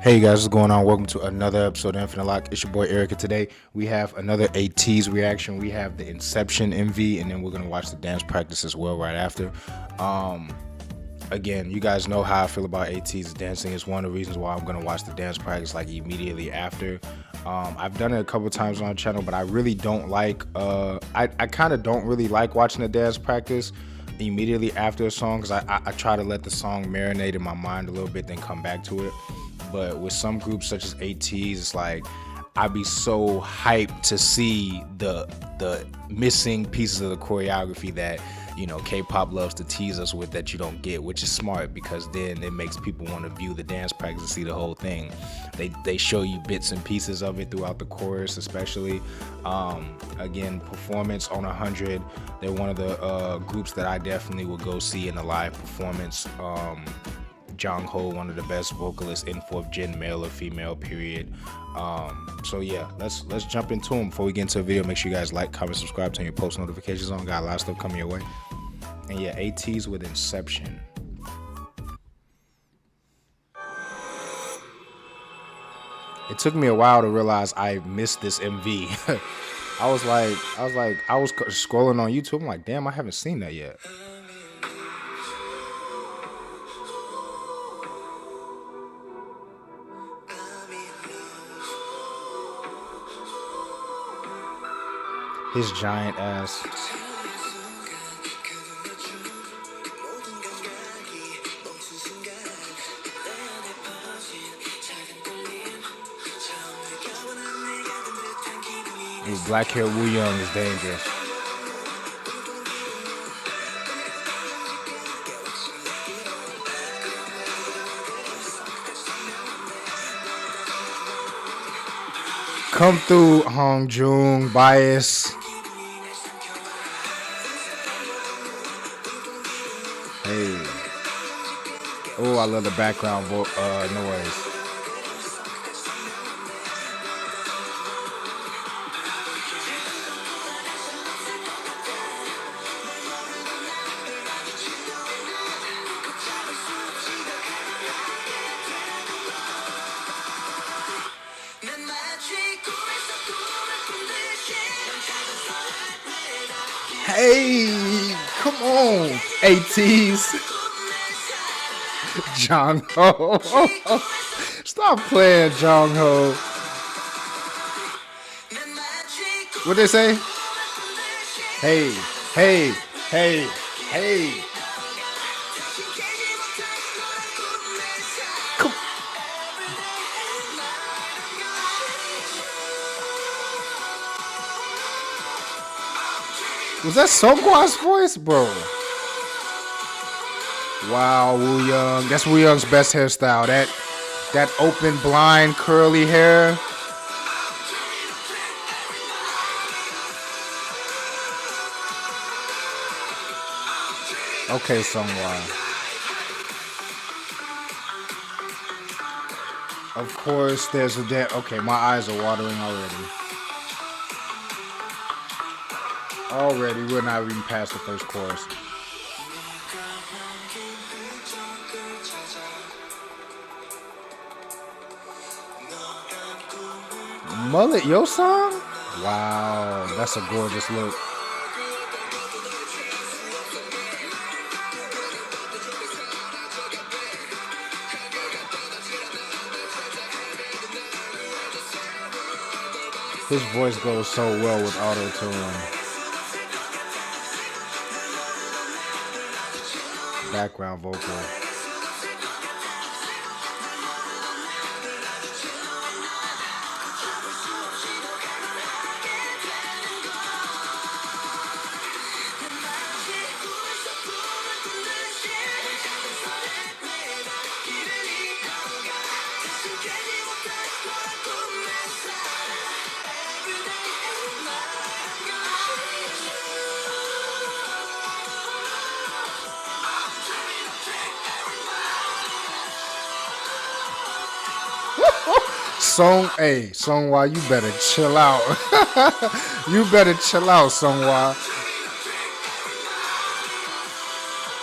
Hey you guys, what's going on? Welcome to another episode of Infinite Lock. It's your boy Eric, and today we have another Ateez reaction. We have the Inception MV, and then we're gonna watch the dance practice as well right after. Again, you guys know how I feel about Ateez dancing. It's one of the reasons why I'm gonna watch the dance practice like immediately after. I've done it a couple times on the channel, but I really don't like. I kind of don't really like watching the dance practice immediately after a song because I try to let the song marinate in my mind a little bit, then come back to it. But with some groups such as Ateez, it's like I'd be so hyped to see the missing pieces of the choreography that Kpop loves to tease us with that you don't get, which is smart because then it makes people want to view the dance practice and see the whole thing. They show you bits and pieces of it throughout the chorus, especially. Again, performance on 100. They're one of the groups that I definitely would go see in a live performance. Jongho, one of the best vocalists in 4th gen, male or female, period. So yeah, let's jump into them. Before we get into the video, make sure you guys like, comment, subscribe, turn your post notifications on. Got a lot of stuff coming your way. And yeah, Ateez with Inception. It took me a while to realize I missed this MV. I was scrolling on YouTube. I'm like, damn, I haven't seen that yet. His giant ass. This black hair Woo Young is dangerous. Come through, Hong Jung, bias. Hey. Oh, I love the background noise. Hey, come on, Ateez. Jongho. Stop playing, Jongho. What they say? Hey, hey, hey, hey. Come. Was that Songwa's voice, bro? Wow, Woo Young. That's Woo Young's best hairstyle. That open, blind, curly hair. Okay, Songwa. Of course, there's a okay, my eyes are watering already. We're not even past the first chorus. Mullet, your song? Wow, that's a gorgeous look. His voice goes so well with auto-tune. Background vocal. Songwa, you better chill out. You better chill out, Songwa.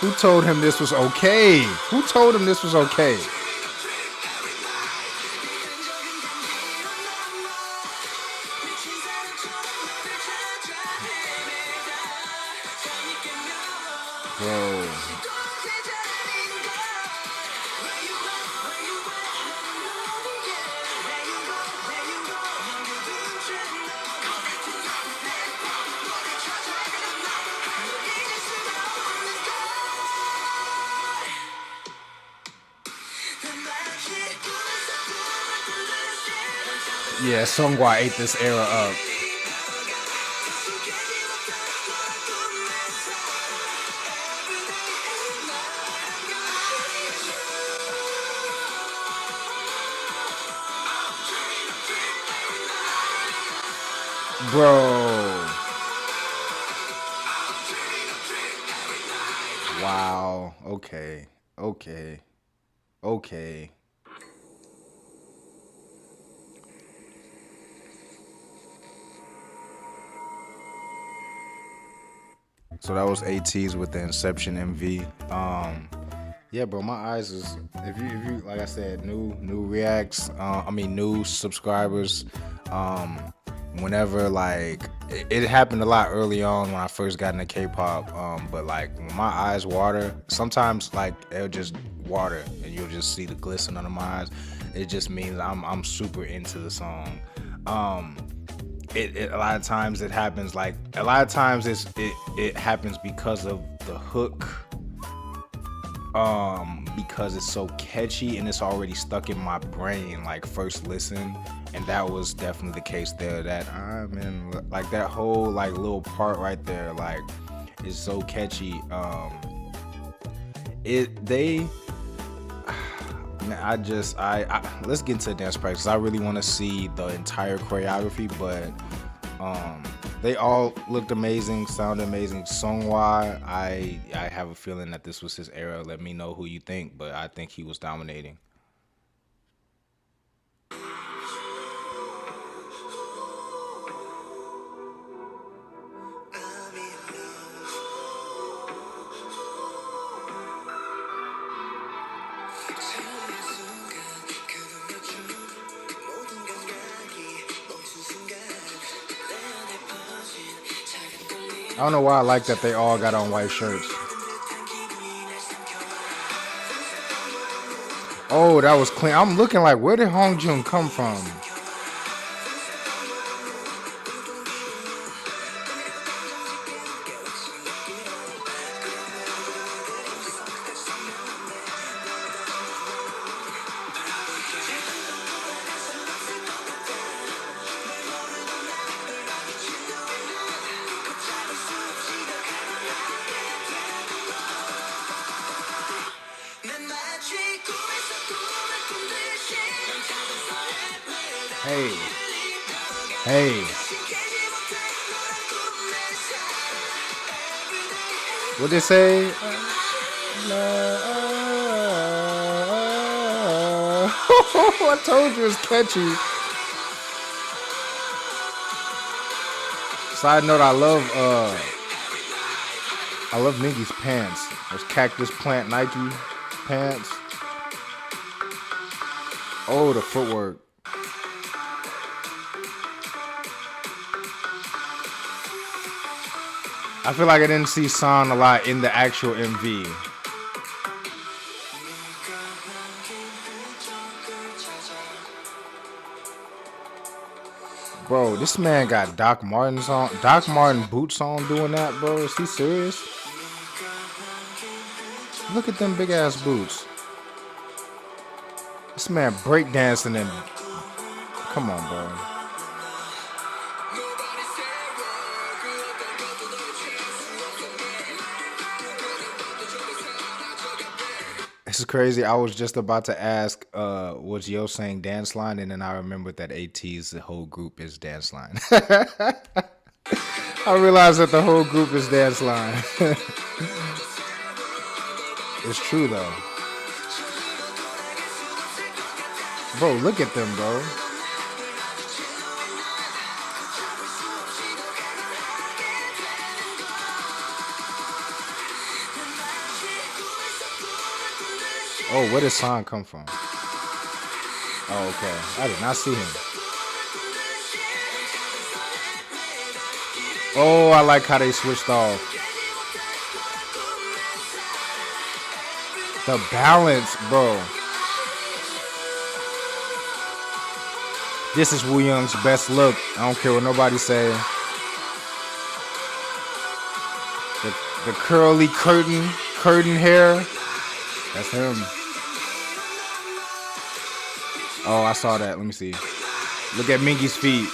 Who told him this was okay? Who told him this was okay? Bro. Yeah, Songwa ate this era up. Bro. Wow. Okay. Okay. Okay. So that was Ateez with the Inception MV. Yeah, bro, my eyes is if you like I said, new reacts, new subscribers. Whenever like it happened a lot early on when I first got into K-pop. But like when my eyes water, sometimes like it'll just water and you'll just see the glisten under my eyes. It just means I'm super into the song. A lot of times it happens like a lot of times it happens because of the hook, because it's so catchy and it's already stuck in my brain like first listen, and that was definitely the case there. That like that whole like little part right there like is so catchy. Let's get into the dance practice. I really want to see the entire choreography, but they all looked amazing, sounded amazing. Songwa, I have a feeling that this was his era. Let me know who you think, but I think he was dominating. I don't know why I like that they all got on white shirts. Oh, that was clean. I'm looking like, where did Hongjun come from? Hey. What'd they say? I told you it's catchy. Side note, I love Mingy's pants. Those cactus plant Nike pants. Oh, the footwork. I feel like I didn't see San a lot in the actual MV. Bro, this man got Doc Martin boots on doing that, bro. Is he serious? Look at them big ass boots. This man breakdancing and come on, bro. This is crazy. I was just about to ask, was Yo saying dance line? And then I remembered that Ateez, the whole group is dance line. I realized that the whole group is dance line. It's true though. Bro, look at them, bro. Oh, where did San come from? Oh, okay. I did not see him. Oh, I like how they switched off. The balance, bro. This is Woo Young's best look. I don't care what nobody say. The curly curtain hair. That's him. Oh, I saw that. Let me see. Look at Mingy's feet.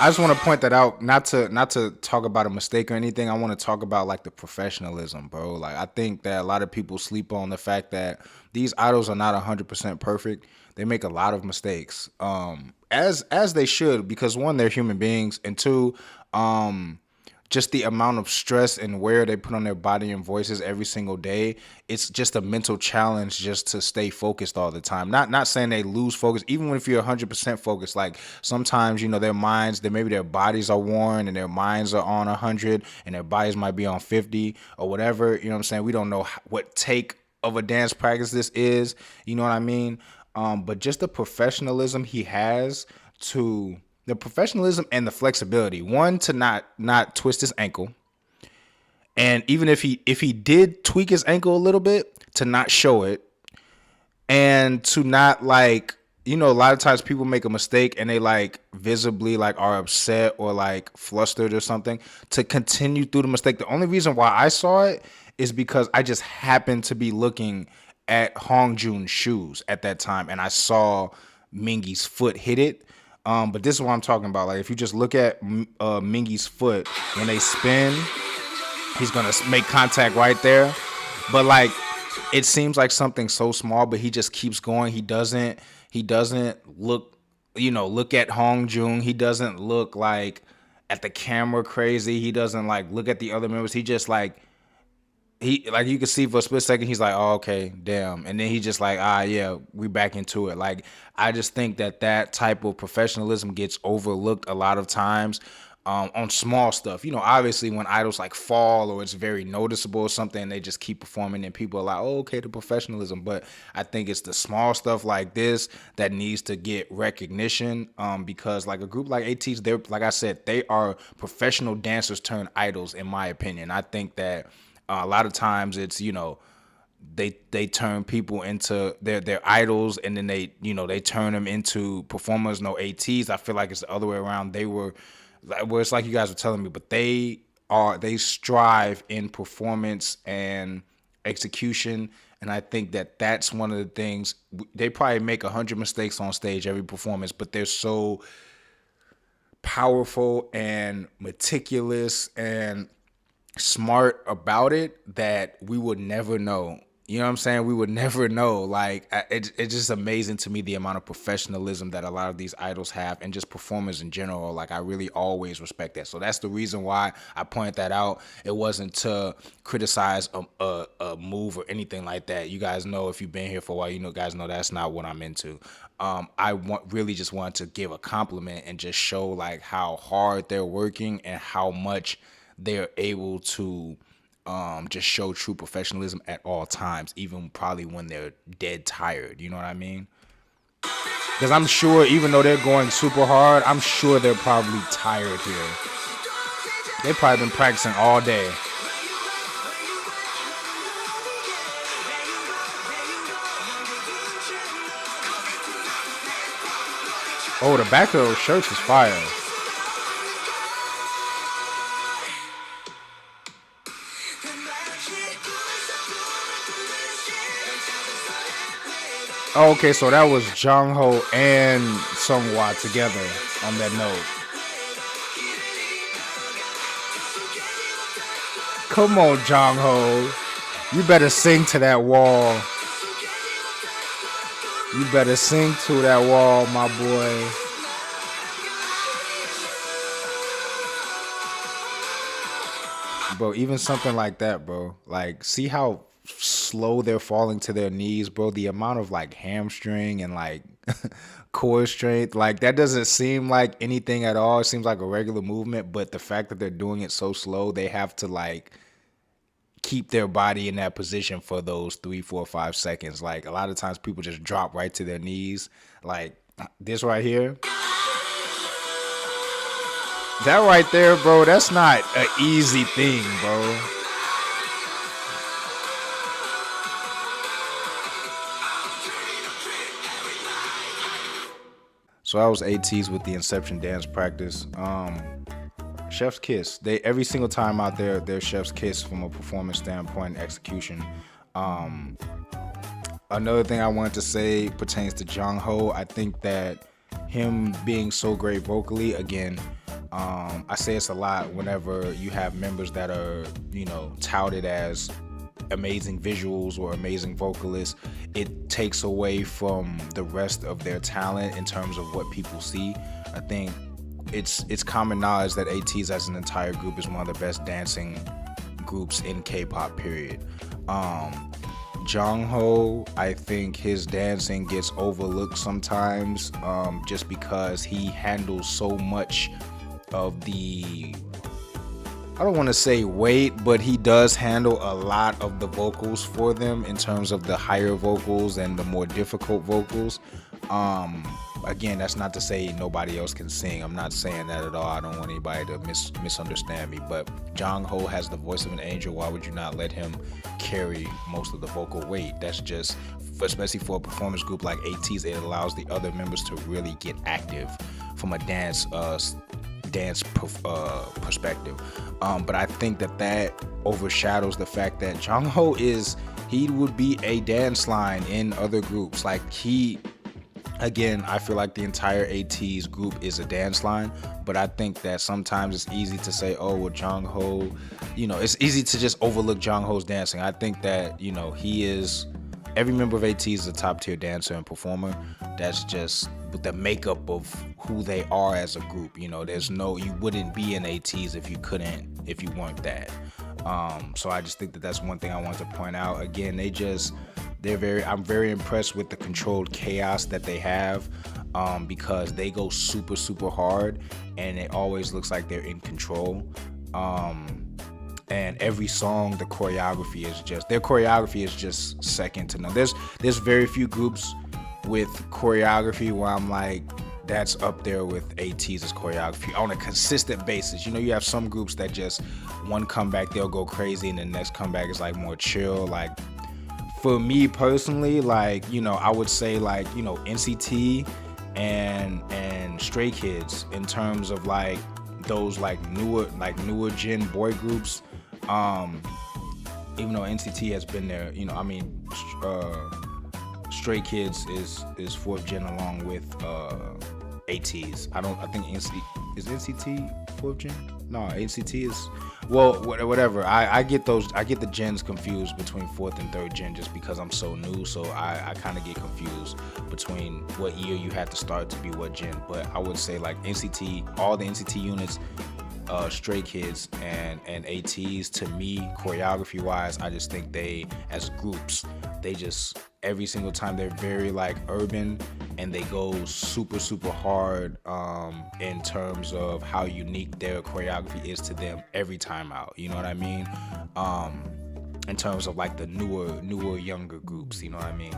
I just want to point that out, not to talk about a mistake or anything. I want to talk about like the professionalism, bro. Like I think that a lot of people sleep on the fact that these idols are not 100% perfect. They make a lot of mistakes, as they should, because one, they're human beings, and two, just the amount of stress and wear they put on their body and voices every single day. It's just a mental challenge just to stay focused all the time. Not saying they lose focus, even if you're 100% focused. Like sometimes, their minds, maybe their bodies are worn and their minds are on 100 and their bodies might be on 50 or whatever. You know what I'm saying? We don't know what take of a dance practice this is. You know what I mean? But just the professionalism he has to... The professionalism and the flexibility. One, to not twist his ankle. And even if he did tweak his ankle a little bit, to not show it. And to not like, a lot of times people make a mistake and they like visibly like are upset or like flustered or something. To continue through the mistake. The only reason why I saw it is because I just happened to be looking at Hongjoon's shoes at that time. And I saw Mingy's foot hit it. But this is what I'm talking about. Like, if you just look at Mingy's foot, when they spin, he's going to make contact right there. But, like, it seems like something so small, but he just keeps going. He doesn't look, look at Hongjoon. He doesn't look, like, at the camera crazy. He doesn't, like, look at the other members. He just, like, you can see for a split second, he's like, oh, okay, damn. And then he just like, yeah, we back into it. Like, I just think that type of professionalism gets overlooked a lot of times on small stuff. Obviously when idols like fall or it's very noticeable or something, they just keep performing and people are like, oh, okay, the professionalism. But I think it's the small stuff like this that needs to get recognition because like a group like Ateez, they're, like I said, they are professional dancers turned idols, in my opinion. I think that a lot of times it's, they turn people into their idols and then they turn them into performers. No, Ateez, I feel like it's the other way around. They were, well, it's like you guys were telling me, but they strive in performance and execution. And I think that that's one of the things. They probably make 100 mistakes on stage every performance, but they're so powerful and meticulous and smart about it that we would never know. You know what I'm saying? We would never know. Like, it's just amazing to me the amount of professionalism that a lot of these idols have and just performers in general. Like, I really always respect that. So that's the reason why I pointed that out. It wasn't to criticize a move or anything like that. You guys know, if you've been here for a while, guys know that's not what I'm into. I really just wanted to give a compliment and just show like how hard they're working and how much they're able to just show true professionalism at all times, even probably when they're dead tired. You know what I mean? Because I'm sure even though they're going super hard, I'm sure they're probably tired here. They've probably been practicing all day. Oh, the back of those shirts is fire. Oh, okay, so that was Jongho and Seonghwa together on that note. Come on, Jongho. You better sing to that wall. You better sing to that wall, my boy. Bro, even something like that, bro. Like, see how slow they're falling to their knees, bro. The amount of like hamstring and like core strength, like that doesn't seem like anything at all. It seems like a regular movement, but the fact that they're doing it so slow, they have to like keep their body in that position for those 3, 4, 5 seconds. Like a lot of times people just drop right to their knees. Like this right here. That right there, bro, that's not an easy thing, bro. So that was Ateez with the Inception dance practice. Chef's kiss. They every single time out there, they're chef's kiss from a performance standpoint, execution. Another thing I wanted to say pertains to Jongho. I think that him being so great vocally, again, I say it's a lot whenever you have members that are, touted as amazing visuals or amazing vocalists. It takes away from the rest of their talent in terms of what people see. I think it's common knowledge that Ateez as an entire group is one of the best dancing groups in K-pop, period. Jongho, I think his dancing gets overlooked sometimes, just because he handles so much of the, I don't want to say weight, but he does handle a lot of the vocals for them in terms of the higher vocals and the more difficult vocals. Again, that's not to say nobody else can sing. I'm not saying that at all. I don't want anybody to misunderstand me. But Jongho has the voice of an angel. Why would you not let him carry most of the vocal weight? That's just, especially for a performance group like Ateez, it allows the other members to really get active from a dance perspective. But I think that overshadows the fact that Jongho he would be a dance line in other groups. Like again, I feel like the entire Ateez group is a dance line, but I think that sometimes it's easy to say, oh, well, Jongho, it's easy to just overlook Jongho's dancing. I think that, every member of Ateez is a top tier dancer and performer. That's just the makeup of who they are as a group. You wouldn't be an Ateez if you weren't that. So I just think that that's one thing I want to point out. Again, I'm very impressed with the controlled chaos that they have, because they go super, super hard and it always looks like they're in control. And every song, their choreography is just second to none. There's very few groups with choreography where I'm like, that's up there with Ateez's choreography on a consistent basis. You have some groups that just one comeback they'll go crazy and the next comeback is like more chill. Like for me personally, I would say NCT and Stray Kids in terms of those newer gen boy groups. Even though NCT has been there, Stray Kids is fourth gen along with Ateez. I think NCT fourth gen? No, NCT is, well, whatever. I get the gens confused between fourth and third gen just because I'm so new, so I kind of get confused between what year you had to start to be what gen. But I would say NCT, all the NCT units, Stray Kids and Ateez, to me, choreography wise, I just think they, as groups, they just, every single time they're very urban and they go super, super hard in terms of how unique their choreography is to them every time out. You know what I mean? In terms of the newer, younger groups, you know what I mean?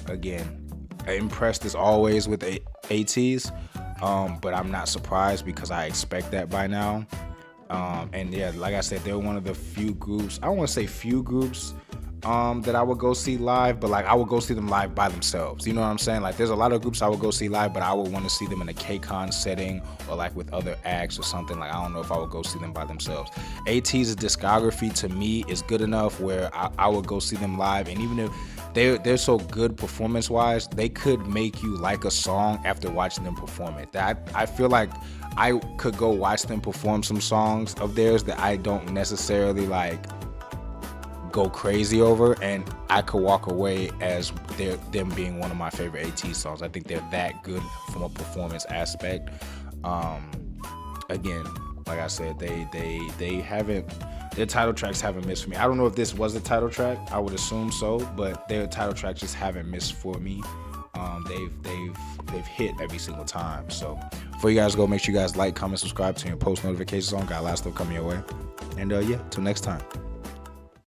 Again, impressed as always with Ateez. But I'm not surprised because I expect that by now. And yeah, like I said, they're one of the few groups, I don't want to say few groups that I would go see live, but I would go see them live by themselves. You know what I'm saying? There's a lot of groups I would go see live, but I would want to see them in a K-Con setting or with other acts or something. I don't know if I would go see them by themselves. Ateez's discography to me is good enough where I would go see them live, and even if they're so good performance wise, they could make you like a song after watching them perform it. I feel like I could go watch them perform some songs of theirs that I don't necessarily go crazy over, and I could walk away as them being one of my favorite Ateez songs. I think they're that good from a performance aspect. Again, like I said, they haven't, their title tracks haven't missed for me. I don't know if this was a title track. I would assume so, but their title tracks just haven't missed for me. They've hit every single time. So before you guys go, make sure you guys like, comment, subscribe, turn your post notifications on. Got a lot of stuff coming your way. And yeah, till next time.